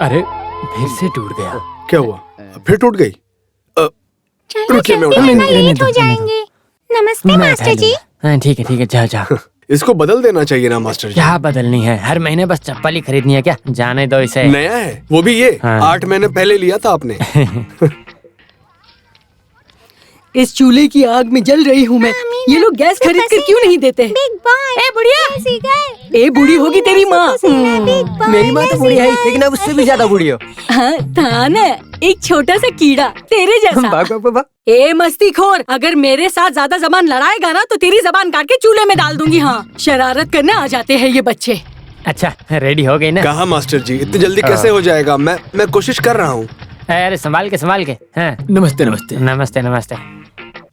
अरे फिर से टूट गया। क्या हुआ? फिर टूट गई? रुकिए मैं लेट हो जाएंगे। नमस्ते मास्टर जी। हाँ ठीक है जाओ जाओ। इसको बदल देना चाहिए ना मास्टर जी। क्या बदलनी है? हर महीने बस चप्पल ही खरीदनी है क्या? जाने दो इसे। नया है वो भी ये। हाँ। 8 महीने पहले लिया था आपने। इस चूल्हे की आग में जल रही हूँ मैं। ये लोग गैस खरीद कर क्यों नहीं देते? Big boy. ए बुढ़िया, ए बूढ़ी होगी तेरी माँ। मेरी माँ तो बूढ़ी है, लेकिन अब उससे भी ज्यादा बूढ़ी हो। हाँ था ना, एक छोटा सा कीड़ा तेरे जैसा। भाग भाग भाग। ए मस्तीखोर, अगर मेरे साथ ज्यादा जबान लड़ाएगा ना तो तेरी जबान काट के चूल्हे में डाल दूंगी। हाँ, शरारत करने आ जाते हैं ये बच्चे। अच्छा रेडी हो गई ना? कहा मास्टर जी, इतनी जल्दी कैसे हो जाएगा? मैं कोशिश कर रहा हूँ। अरे संभाल के हाँ। नमस्ते नमस्ते। नमस्ते।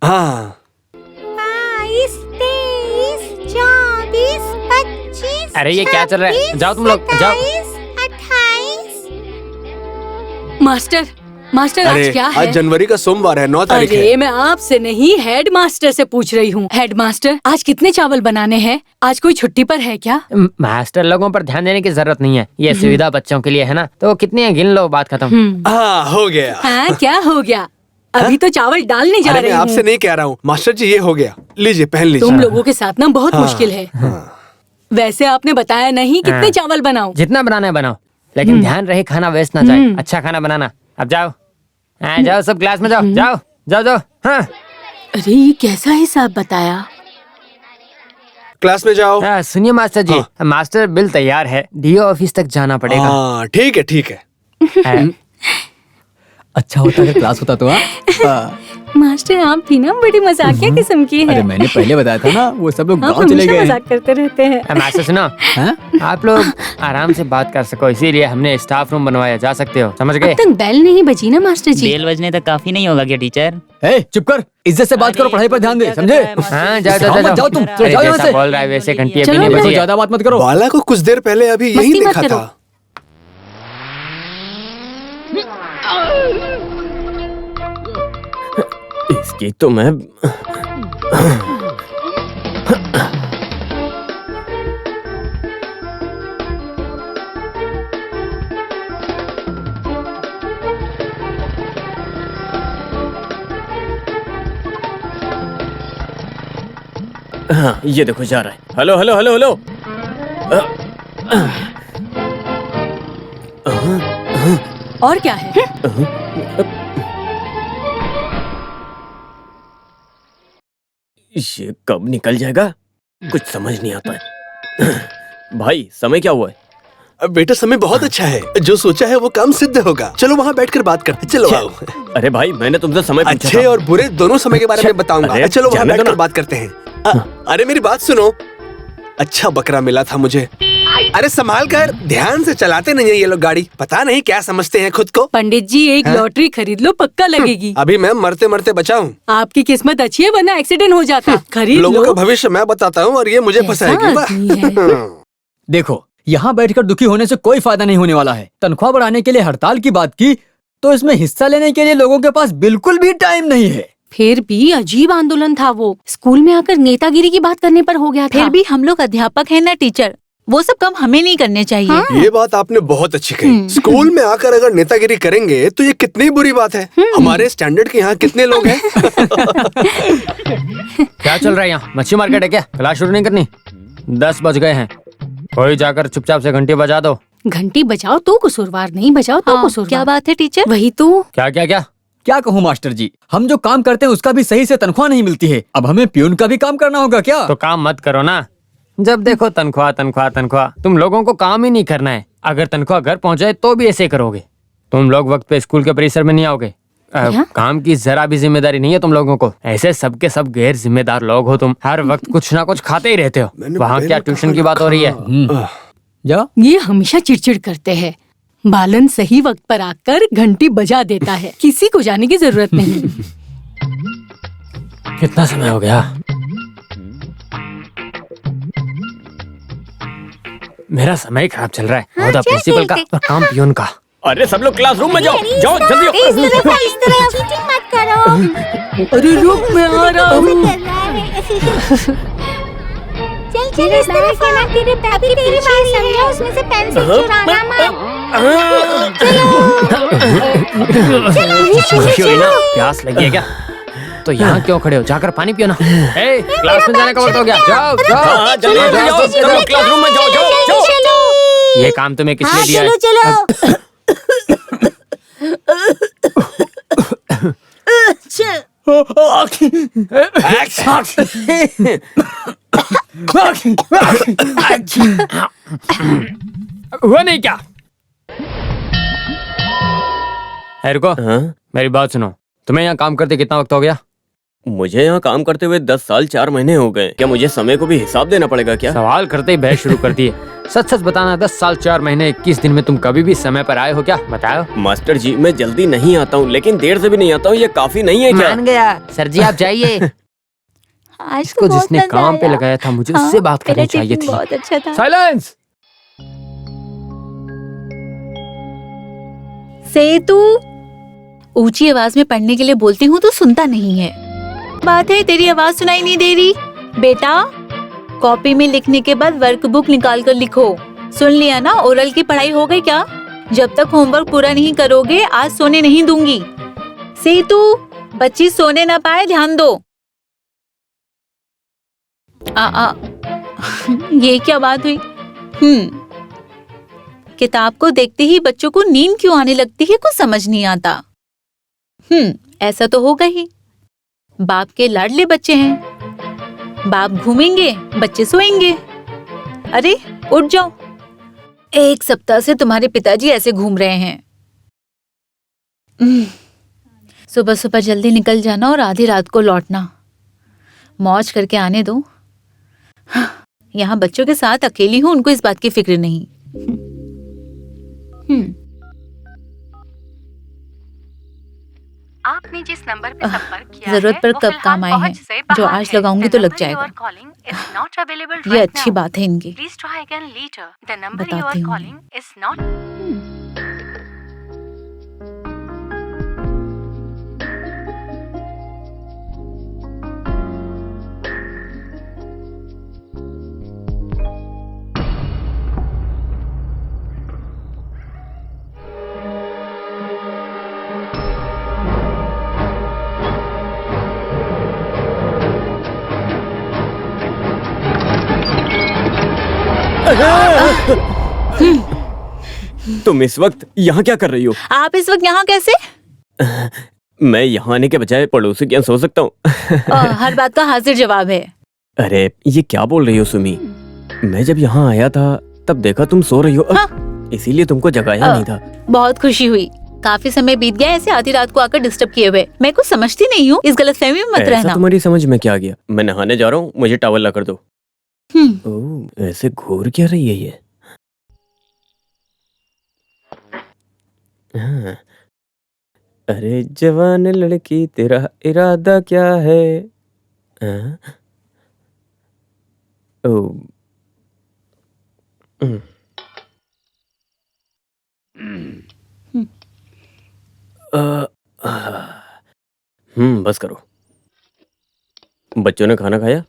हाँ 22, 23, 24, 25। अरे ये क्या चल रहा है? जाओ तुम लोग, जाओ। 28। मास्टर आज अरे क्या है? आज जनवरी का सोमवार है, 9 तारीख अरे है। मैं आपसे नहीं हेड मास्टर से पूछ रही हूँ। हेड मास्टर आज कितने चावल बनाने हैं? आज कोई छुट्टी पर है क्या? मास्टर लोगों पर ध्यान देने की जरूरत नहीं है, ये सुविधा बच्चों के लिए है ना। तो कितनी है गिन लो, बात खत्म। हाँ हो गया। हाँ क्या हो गया? अभी तो चावल डालने जा अरे रही मैं आपसे हूँ। नहीं कह रहा हूँ मास्टर जी, ये हो गया। लीजिए पहन लीजिए। तुम लोगों के साथ ना बहुत हाँ, मुश्किल है। हाँ। वैसे आपने बताया नहीं कितने हाँ। चावल बनाऊं? जितना बनाना है बनाओ, लेकिन ध्यान रहे खाना वेस्ट ना जाए। अच्छा खाना बनाना। अब जाओ, जाओ सब क्लास में जाओ। हाँ अरे ये कैसा हिसाब बताया? क्लास में जाओ। सुनिए मास्टर जी, मास्टर बिल तैयार है, डीओ ऑफिस तक जाना पड़ेगा। हाँ ठीक है। अच्छा होता अगर क्लास होता तो। हाँ। मास्टर आप भी ना बड़ी मजाकिया किस्म की अरे है। मैंने पहले बताया था ना, वो सब लोग आप गाँव चले हमेशा गए। मजाक करते रहते हैं। मास्टर सुनो, हाँ? आप लोग आराम से बात कर सको, इसीलिए हमने स्टाफ रूम बनवाया। जा सकते हो, समझ गए? अब तक बेल नहीं बजी ना मास्टर जी? बेल बजने तक काफी नहीं होगा क्या टीचर? ए, चुप कर, इज्जत से बात करो, पढ़ाई पर ध्यान दे, समझे? हाँ जाओ जाओ तुम, अरे जाओ यहाँ जैसा से। बोल रहा है वैसे घंटी अभी चलो नहीं ना। बजी है। ज्यादा बात मत करो। बाला को कुछ देर पहले अभी यही मस्ती मत देखा करो। था। इसकी तो मैं हाँ ये देखो जा रहा है। Hello hello hello hello. और क्या है? ये कब निकल जाएगा कुछ समझ नहीं आता है। भाई समय क्या हुआ है? अब बेटा समय बहुत अच्छा है, जो सोचा है वो काम सिद्ध होगा। चलो वहाँ बैठकर बात करते हैं। चलो आओ। अरे भाई मैंने तुमसे समय पूछा अच्छे था। और बुरे दोनों समय के बारे में बताऊंगा। अरे, चलो वहाँ जाने दो बैठकर ना। बात करते हैं। अरे मेरी बात सुनो, अच्छा बकरा मिला था मुझे। अरे संभाल कर, ध्यान से चलाते नहीं है ये लोग गाड़ी। पता नहीं क्या समझते हैं खुद को। पंडित जी एक लॉटरी खरीद लो, पक्का लगेगी। अभी मैं मरते मरते बचा हूँ। आपकी किस्मत अच्छी है, वरना एक्सीडेंट हो जाता। खरीद लोगों लो। का भविष्य मैं बताता हूँ और ये मुझे कैसा फंसाएगी। आदमी है? वाह। देखो, यहाँ बैठकर दुखी होने से कोई फायदा नहीं होने वाला है। तनख्वाह बढ़ाने के लिए हड़ताल की बात की तो इसमें हिस्सा लेने के लिए लोगों के पास बिल्कुल भी टाइम नहीं है। फिर भी अजीब आंदोलन था वो। स्कूल में आकर नेतागिरी की बात करने पर हो गया था। फिर भी हम लोग अध्यापक हैं ना टीचर, वो सब काम हमें नहीं करने चाहिए। ये बात आपने बहुत अच्छी कही। स्कूल में आकर अगर नेतागिरी करेंगे तो ये कितनी बुरी बात है। हमारे स्टैंडर्ड के यहाँ कितने लोग हैं? क्या चल रहा है यहाँ? मच्छी मार्केट है क्या? क्लास शुरू नहीं करनी? 10 बज गए हैं। कोई जाकर चुपचाप से घंटी बजा दो। घंटी बजाओ तो कसूरवार, नहीं बजाओ तो हाँ, कसूरवार। क्या बात है टीचर? वही तो। क्या कहूँ मास्टर जी, हम जो काम करते हैं उसका भी सही से तनख्वाह नहीं मिलती है। अब हमें प्यून का भी काम करना होगा क्या? तो काम मत करो ना। जब देखो तनख्वाह तनख्वाह तनख्वाह। तुम लोगों को काम ही नहीं करना है। अगर तनख्वाह घर पहुंचाए तो भी ऐसे करोगे। तुम लोग वक्त पे स्कूल के परिसर में नहीं आओगे। काम की जरा भी जिम्मेदारी नहीं है तुम लोगों को। ऐसे सबके सब गैर जिम्मेदार लोग हो तुम। हर वक्त कुछ ना कुछ खाते ही रहते हो। वहाँ क्या ट्यूशन की बात हो रही है? जा। ये हमेशा चिड़चिड़ करते हैं। बालन सही वक्त पर आकर घंटी बजा देता है, किसी को जाने की जरूरत नहीं। कितना समय हो गया? मेरा समय खराब चल रहा है। ओहदा प्रिंसिपल का और काम पियून का। अरे सब लोग क्लासरूम में जाओ, जाओ जल्दी। इस तरह चीटिंग मत करो। अरे रुक, मैं आ रहा हूँ। चल इस तरफ आ। अभी तेरी बात समझा, उसमें से पेंसिल चुराना मत। खुशी हुई ना? प्यास लगी है क्या? तो यहाँ क्यों खड़े हो? जाकर पानी पियो ना। ए, क्लास में जाने का वक्त हो गया। जाओ जाओ जल्दी जाओ, चलो क्लासरूम में जाओ, जाओ, जाओ। ये काम तुम्हें किसने दिया चलो है? चलो। हुआ नहीं क्या? है रुको, मेरी बात सुनो। तुम्हें यहाँ काम करते कितना वक्त हो गया? मुझे यहाँ काम करते हुए 10 साल 4 महीने हो गए। क्या मुझे समय को भी हिसाब देना पड़ेगा क्या? सवाल करते ही बहस शुरू कर दिए। सच सच बताना, 10 साल 4 महीने 21 दिन में तुम कभी भी समय पर आए हो क्या? बताओ। मास्टर जी, मैं जल्दी नहीं आता हूँ, लेकिन देर से भी नहीं आता हूँ। ये काफी नहीं है क्या? मान गया सर जी, आप जाइए। आज इसको जिसने काम पे लगाया था, मुझे उससे बात करनी चाहिए थी। बहुत अच्छा था। साइलेंस। सेतु, ऊंची आवाज में पढ़ने के लिए बोलती हूँ तो सुनता नहीं है। बात है तेरी आवाज सुनाई नहीं दे रही। बेटा, कॉपी में लिखने के बाद वर्कबुक निकाल कर लिखो। सुन लिया ना? ओरल की पढ़ाई हो गई क्या? जब तक होमवर्क पूरा नहीं करोगे आज सोने नहीं दूंगी। सेतु, बच्ची सोने ना पाए, ध्यान दो। ये क्या बात हुई? किताब को देखते ही बच्चों को नींद क्यों आने लगती है, कुछ समझ नहीं आता। ऐसा तो होगा ही। बाप के लाडले बच्चे हैं। बाप घूमेंगे, बच्चे सोएंगे। अरे उठ जाओ। 1 सप्ताह से तुम्हारे पिताजी ऐसे घूम रहे हैं। सुबह सुबह जल्दी निकल जाना और आधी रात को लौटना। मौज करके आने दो। यहाँ बच्चों के साथ अकेली हूँ, उनको इस बात की फिक्र नहीं। आपने जिस नंबर पे संपर्क किया जरूरत पर है, वो कब फिलहाल काम आए पहुंच हैं। से जो बाहर आज है। लगाऊंगी The तो लग number you जाएगा। are calling is not available ये right अच्छी now. बात है इनकी। Please try again later. The number you बताती are हूँ। calling is not. तुम इस वक्त यहाँ क्या कर रही हो? आप इस वक्त यहाँ कैसे? मैं यहाँ आने के बजाय पड़ोसी के यहाँ सो सकता हूँ। हर बात का हाजिर जवाब है। अरे ये क्या बोल रही हो सुमी? मैं जब यहाँ आया था तब देखा तुम सो रही हो, इसीलिए तुमको जगाया नहीं था। बहुत खुशी हुई। काफी समय बीत गया ऐसे आधी रात को आकर डिस्टर्ब किए हुए। मैं कुछ समझती नहीं हूँ, इस गलतफहमी में मत ऐसा रहना। तुम्हारी समझ में क्या आ गया? मैं नहाने जा रहा हूँ, मुझे टॉवल ला कर दो। ओह, ऐसे घूर क्या रही है ये? हाँ। अरे जवान लड़की, तेरा इरादा क्या है? हाँ? ओह। बस करो। बच्चों ने खाना खाया?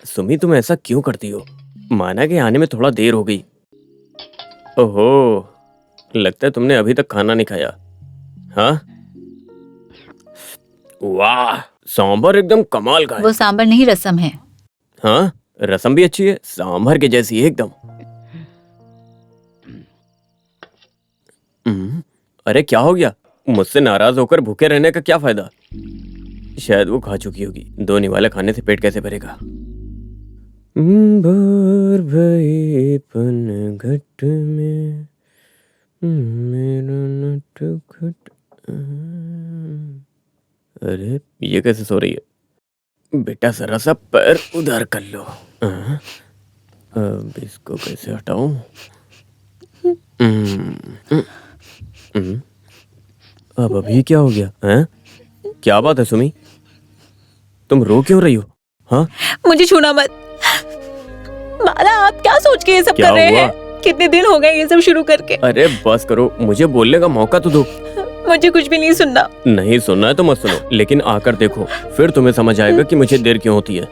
सुमी, तुम ऐसा क्यों करती हो? माना कि आने में थोड़ा देर हो गई। ओहो, लगता है तुमने अभी तक खाना नहीं खाया। हाँ? वाह, सांभर एकदम कमाल का है। वो सांबर नहीं, रसम है। हाँ, रसम भी अच्छी है, सांभर के जैसी है एकदम। अरे क्या हो गया? मुझसे नाराज होकर भूखे रहने का क्या फायदा? शायद वो खा चुकी होगी। 2 निवाले खाने से पेट कैसे भरेगा? भोर भई पनघट में मेरा नटखट। अरे ये कैसे सो रही है? बेटा जरा सा पैर उधर कर लो। अब इसको कैसे हटाऊं? अब अभी क्या हो गया? हैं? क्या बात है सुमी? तुम रो क्यों रही हो? हाँ? मुझे छूना मत। बाला, आप क्या सोच के ये सब क्या कर रहे हुआ? हैं? कितने दिन हो गए ये सब शुरू करके। अरे बस करो, मुझे बोलने का मौका तो दो। मुझे कुछ भी नहीं सुनना। नहीं सुनना है तो मत सुनो, लेकिन आकर देखो, फिर तुम्हें समझ आएगा कि मुझे देर क्यों होती है।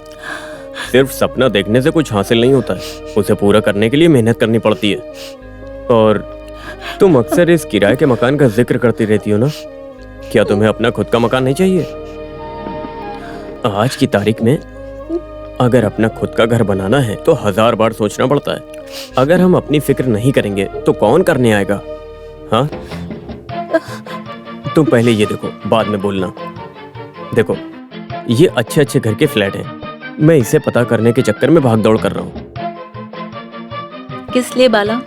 सिर्फ सपना देखने से कुछ हासिल नहीं होता है, उसे पूरा करने के लिए मेहनत करनी पड़ती है। और तुम अक्सर इस किराए के मकान का जिक्र करती रहती हो ना, क्या तुम्हें अपना खुद का मकान नहीं चाहिए? आज की तारीख में अगर अपना खुद का घर बनाना है तो 1000 बार सोचना पड़ता है। अगर हम अपनी फिक्र नहीं करेंगे तो कौन करने आएगा? हाँ, तुम पहले ये देखो, बाद में बोलना। देखो, ये अच्छे अच्छे घर के फ्लैट हैं, मैं इसे पता करने के चक्कर में भाग दौड़ कर रहा हूँ। किस लिए बाला?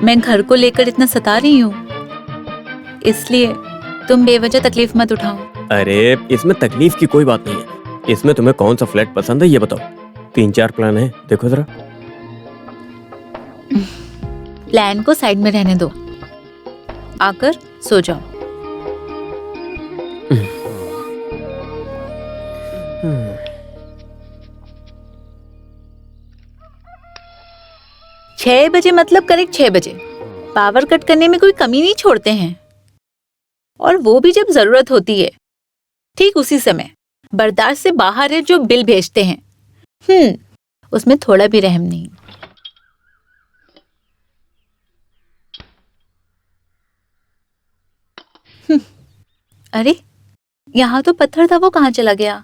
मैं घर को लेकर इतना सता रही हूँ, इसलिए तुम बेवजह तकलीफ मत उठाओ। अरे इसमें तकलीफ की कोई बात नहीं है। इसमें तुम्हें कौन सा फ्लैट पसंद है ये बताओ। 3-4 प्लान है, देखो जरा। प्लान को साइड में रहने दो, आकर सो जाओ। छह बजे मतलब करेक्ट 6 बजे। पावर कट करने में कोई कमी नहीं छोड़ते हैं, और वो भी जब जरूरत होती है। ठीक उसी समय बर्दाश्त से बाहर है जो बिल भेजते हैं। उसमें थोड़ा भी रहम नहीं। अरे यहाँ तो पत्थर था, वो कहाँ चला गया?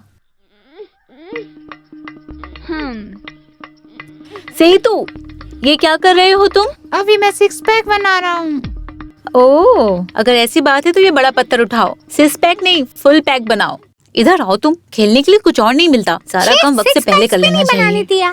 सेतु, ये क्या कर रहे हो तुम? अभी मैं 6 पैक बना रहा हूँ। ओह, अगर ऐसी बात है तो ये बड़ा पत्थर उठाओ। 6 पैक नहीं, फुल पैक बनाओ। इधर आओ तुम। खेलने के लिए कुछ और नहीं मिलता, सारा काम वक्त से पहले कर लेना चाहिए। दिया